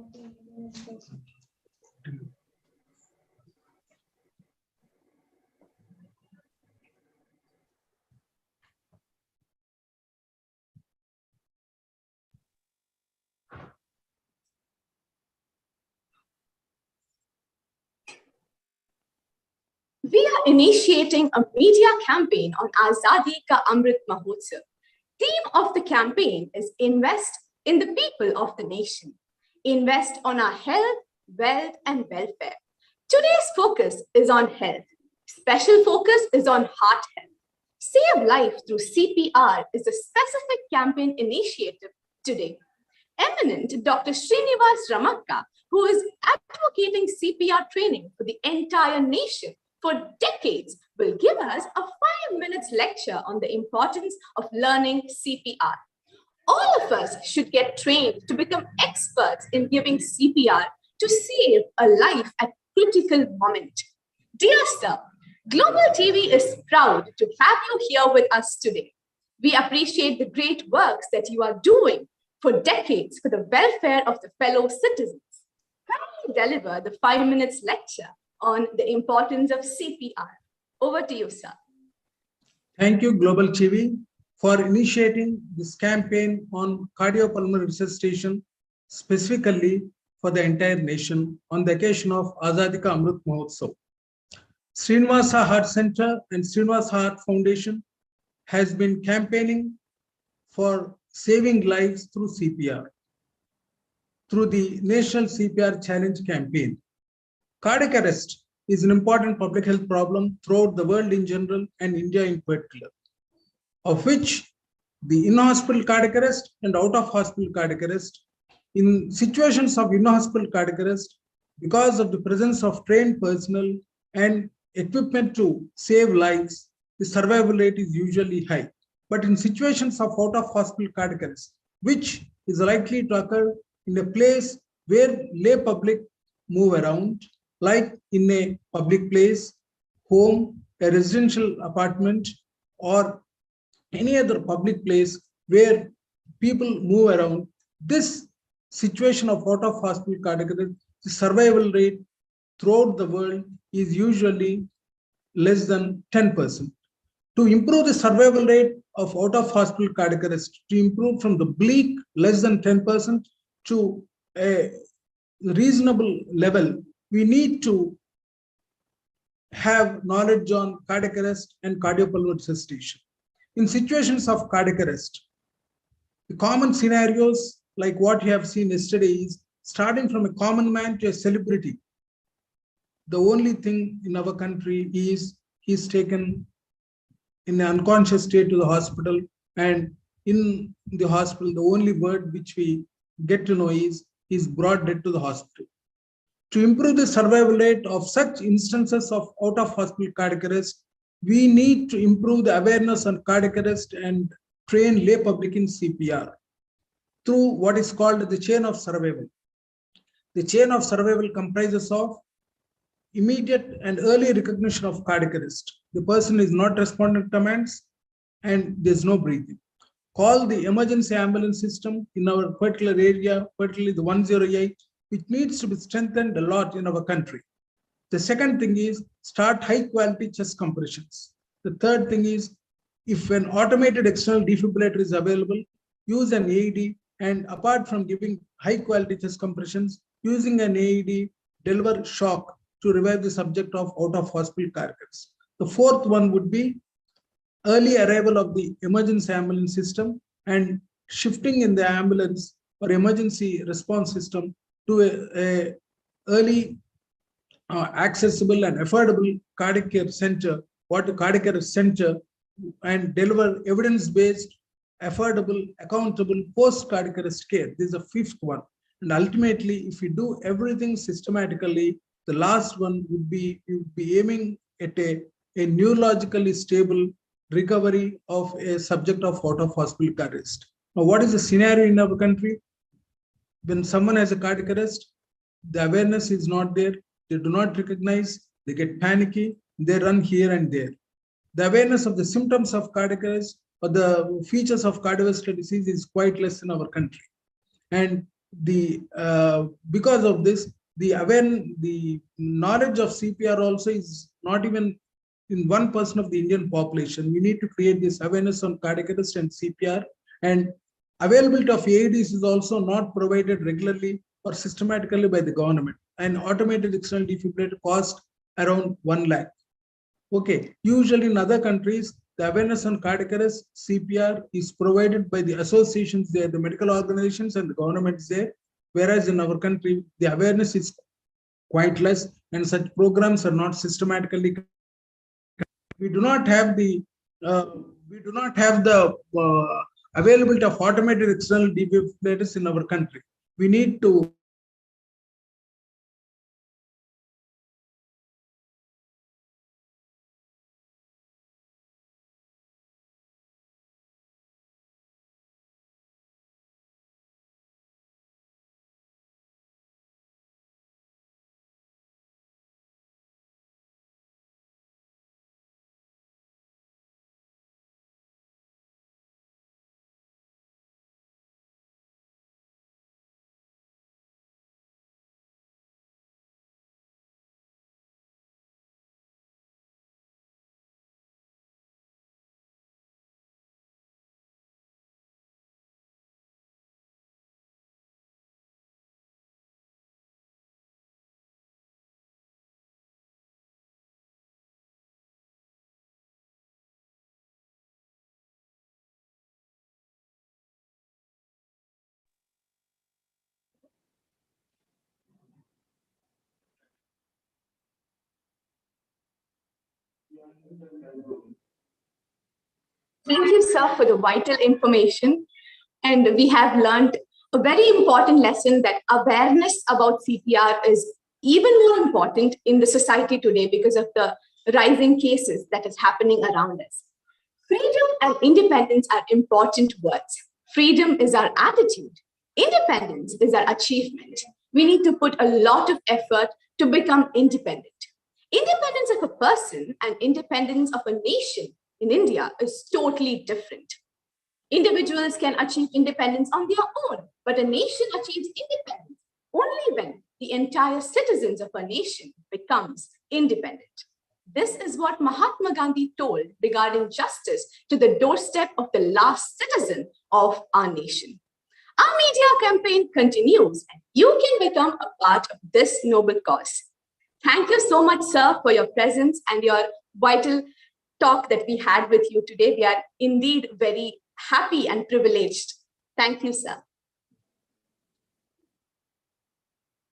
We are initiating a media campaign on Azadi ka Amruth Mahotsav. Theme of the campaign is Invest in the people of the nation. Invest on our health, wealth, and welfare. Today's focus is on health. Special focus is on heart health. Save Life through CPR is a specific campaign initiative today. Eminent Dr. Srinivas Ramakka, who is advocating CPR training for the entire nation for decades, will give us a 5-minute lecture on the importance of learning CPR. All of us should get trained to become experts in giving CPR to save a life at critical moment. Dear sir, Global TV is proud to have you here with us today. We appreciate the great works that you are doing for decades for the welfare of the fellow citizens. Kindly deliver the 5 minutes lecture on the importance of CPR. Over to you, sir. Thank you, Global TV, for initiating this campaign on cardiopulmonary resuscitation, specifically for the entire nation on the occasion of Azadi ka Amruth Mahotsav. Srinivasa Heart Center and Srinivasa Heart Foundation has been campaigning for saving lives through CPR, through the National CPR Challenge campaign. Cardiac arrest is an important public health problem throughout the world in general and India in particular, of which the in-hospital cardiac arrest and out-of-hospital cardiac arrest. In situations of in-hospital cardiac arrest, because of the presence of trained personnel and equipment to save lives, the survival rate is usually high. But in situations of out-of-hospital cardiac arrest, which is likely to occur in a place where lay public move around, like in a public place, home, a residential apartment, or any other public place where people move around, this situation of out-of-hospital cardiac arrest, the survival rate throughout the world is usually less than 10%. To improve the survival rate of out-of-hospital cardiac arrest, to improve from the bleak less than 10% to a reasonable level, we need to have knowledge on cardiac arrest and cardiopulmonary resuscitation. In situations of cardiac arrest, the common scenarios like what you have seen yesterday is starting from a common man to a celebrity. The only thing in our country is he's taken in an unconscious state to the hospital, and in the hospital, the only word which we get to know is he's brought dead to the hospital. To improve the survival rate of such instances of out-of-hospital cardiac arrest, we need to improve the awareness on cardiac arrest and train lay public in CPR through what is called the chain of survival. The chain of survival comprises of immediate and early recognition of cardiac arrest. The person is not responding to commands and there's no breathing. Call the emergency ambulance system in our particular area, particularly the 108, which needs to be strengthened a lot in our country. The second thing is start high quality chest compressions. The third thing is if an automated external defibrillator is available, use an AED, and apart from giving high quality chest compressions, using an AED, deliver shock to revive the subject of out-of-hospital cardiac arrest. The fourth one would be early arrival of the emergency ambulance system and shifting in the ambulance or emergency response system to a early accessible and affordable cardiac care center, cardiac care center, and deliver evidence-based, affordable, accountable post-cardiac arrest care. This is the fifth one. And ultimately, if we do everything systematically, the last one would be, you would be aiming at a neurologically stable recovery of a subject of out-of-hospital arrest. Now, what is the scenario in our country? When someone has a cardiac arrest, the awareness is not there, they do not recognize, they get panicky, they run here and there. The awareness of the symptoms of cardiac arrest or the features of cardiovascular disease is quite less in our country. And because of this, the knowledge of CPR also is not even in 1% of the Indian population. We need to create this awareness on cardiac arrest and CPR, and availability of AEDs is also not provided regularly or systematically by the government. An automated external defibrillator cost around 1 lakh. Okay, usually in other countries, the awareness on cardiac arrest, CPR is provided by the associations there, the medical organizations and the governments there. Whereas in our country, the awareness is quite less and such programs are not systematically. We do not have the uh, availability of automated external defibrillators in our country. We need to Thank you, sir, for the vital information. And we have learned a very important lesson that awareness about CPR is even more important in the society today because of the rising cases that is happening around us. Freedom and independence are important words. Freedom is our attitude. Independence is our achievement. We need to put a lot of effort to become independent. Independence of a person and independence of a nation in India is totally different. Individuals can achieve independence on their own, but a nation achieves independence only when the entire citizens of a nation becomes independent. This is what Mahatma Gandhi told regarding justice to the doorstep of the last citizen of our nation. Our media campaign continues, and you can become a part of this noble cause. Thank you so much, sir, for your presence and your vital talk that we had with you today. We are indeed very happy and privileged. Thank you, sir.